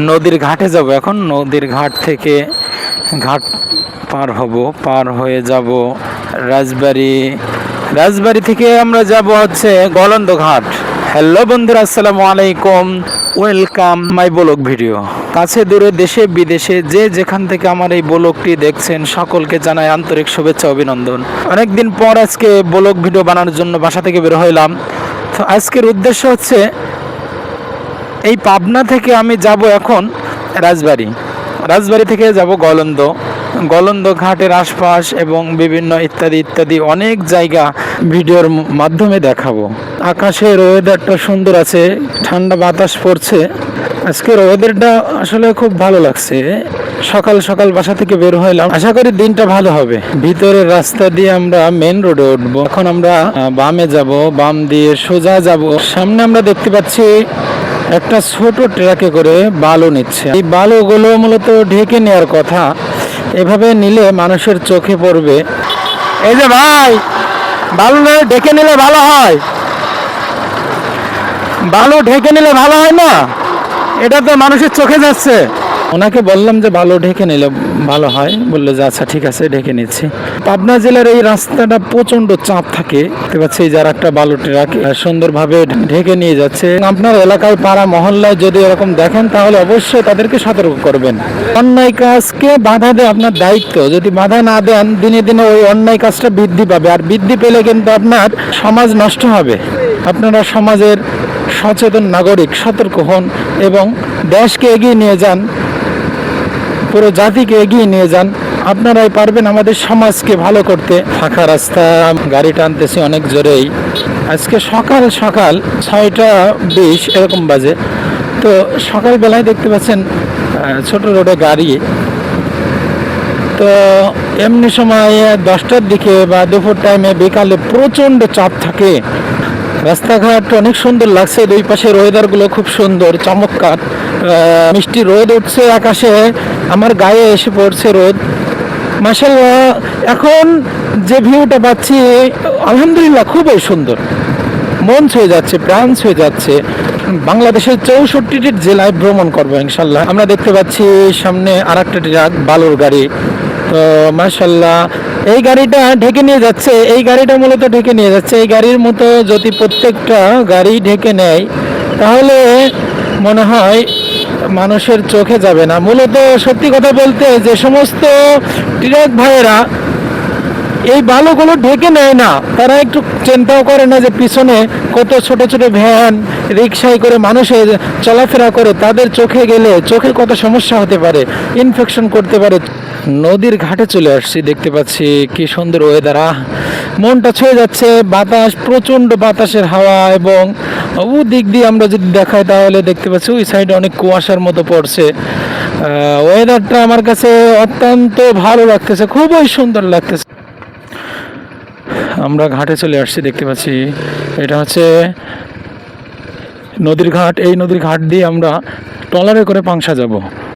নদীর ঘাটে যাব এখন। নদীর ঘাট থেকে ঘাট পার হব, পার হয়ে যাব রাজবাড়ি। রাজবাড়ি থেকে আমরা যাব হচ্ছে গলন্দ ঘাট। হ্যালো বন্ধুরা, আসসালামু আলাইকুম, ওয়েলকাম মাই ব্লগ ভিডিও। কাছে দূরে দেশে বিদেশে যে যেখান থেকে আমার এই ব্লগটি দেখছেন সকলকে জানাই আন্তরিক শুভেচ্ছা অভিনন্দন। অনেকদিন পর আজকে ব্লগ ভিডিও বানানোর জন্য বাসা থেকে বের হইলাম। তো আজকের উদ্দেশ্য হচ্ছে এই পাবনা থেকে আমি যাব এখন রাজবাড়ি। রাজবাড়ি থেকে যাব গলন্দ। গলন্দ ঘাটের আশপাশ এবং বিভিন্ন ইত্যাদি ইত্যাদি অনেক জায়গা ভিডিওর মাধ্যমে দেখাবো। আকাশের ওয়েদারটা সুন্দর আছে, ঠান্ডা বাতাস পড়ছে। আজকের ওয়েদারটা আসলে খুব ভালো লাগছে। সকাল সকাল বাসা থেকে বের হইলাম, আশা করি দিনটা ভালো হবে। ভিতরের রাস্তা দিয়ে আমরা মেন রোডে উঠবো। এখন আমরা বামে যাব, বাম দিয়ে সোজা যাব। সামনে আমরা দেখতে পাচ্ছি একটা ছোট ট্রাকে করে বালু নিচ্ছে। এই বালুগুলো মূলত ঢেকে নেওয়ার কথা, এভাবে নিলে মানুষের চোখে পড়বে। এই যে ভাই, বালু ঢেকে নিলে ভালো হয়, বালু ঢেকে নিলে ভালো হয় না, এটা তো মানুষের চোখে যাচ্ছে। ওনাকে বললাম যে বালু ঢেকে নিলে ভালো হয়, বললো যে আচ্ছা ঠিক আছে ঢেকে নিচ্ছি। পাবনা জেলার এই রাস্তাটা প্রচন্ড চাপ থাকে, দেখতে পাচ্ছি যার একটা বালু ট্রাক সুন্দরভাবে ঢেকে নিয়ে যাচ্ছে। আপনার এলাকায় পাড়া মহল্লায় যদি এরকম দেখেন তাহলে অবশ্যই তাদেরকে সতর্ক করবেন। অন্যায় কাজকে বাধা দেয় আপনার দায়িত্ব, যদি বাধা না দেন দিনে দিনে ওই অন্যায় কাজটা বৃদ্ধি পাবে, আর বৃদ্ধি পেলে কিন্তু আপনার সমাজ নষ্ট হবে। আপনারা সমাজের সচেতন নাগরিক, সতর্ক হন এবং দেশকে এগিয়ে নিয়ে যান, পুরো জাতিকে এগিয়ে নিয়ে যান। আপনারাই পারবেন আমাদের সমাজকে ভালো করতে। ফাঁকা রাস্তা, গাড়ি টানতেছি অনেক জোরেই। আজকে সকাল সকাল 6:20 এরকম বাজে। তো সকালবেলায় দেখতে পাচ্ছেন ছোট রোডে গাড়ি। তো এমনি সময় 10টার দিকে বা দুপুর টাইমে বিকালে প্রচণ্ড চাপ থাকে। রাস্তাঘাট অনেক সুন্দর লাগছে, দুই পাশের ওয়েদারগুলো খুব সুন্দর, চমৎকার। মিষ্টি রোদ উঠছে আকাশে, আমার গায়ে এসে পড়ছে রোদ। মাশাআল্লাহ, এখন যে ভিউটা পাচ্ছি আলহামদুলিল্লাহ খুবই সুন্দর, মন ছুঁয়ে যাচ্ছে, প্রাণ ছুঁয়ে যাচ্ছে। বাংলাদেশের 64টি জেলায় ভ্রমণ করবো ইনশাল্লাহ। আমরা দেখতে পাচ্ছি সামনে আর একটা ট্রাক, বালুর গাড়ি। তো মাশাআল্লাহ, এই গাড়িটা ঢেকে নিয়ে যাচ্ছে, এই গাড়িটা মূলত ঢেকে নিয়ে যাচ্ছে। এই গাড়ির মতো যদি প্রত্যেকটা গাড়ি ঢেকে নেয় তাহলে মনে হয় মানুষের চোখে যাবে না। মূলত সত্যি কথা বলতে যে সমস্ত ট্রাক ভাইয়েরা এই বালুগুলো ঢেকে নেয় না, তারা একটু চিন্তাও করে না যে পিছনে কত ছোট ছোট ভ্যান, রিক্সায় করে মানুষের চলাফেরা করে, তাদের চোখে গেলে চোখে কত সমস্যা হতে পারে, ইনফেকশন করতে পারে। নদীর ঘাটে চলে আসছি, দেখতে পাচ্ছি কি সুন্দর ওয়েদার, মনটা ছুঁয়ে যাচ্ছে। বাতাস, প্রচণ্ড বাতাসের হাওয়া, এবং ও দিক দিয়ে আমরা যদি দেখাই তাহলে দেখতে পাচ্ছি ওই সাইডে অনেক কুয়াশার মতো পড়ছে। ওয়েদারটা আমার কাছে অত্যন্ত ভালো লাগতেছে, খুবই সুন্দর লাগতেছে। আমরা ঘাটে চলে আসছি, দেখতে পাচ্ছি এটা হচ্ছে নদীর ঘাট। এই নদীর ঘাট দিয়ে আমরা ট্রলারে করে পাংশা যাব।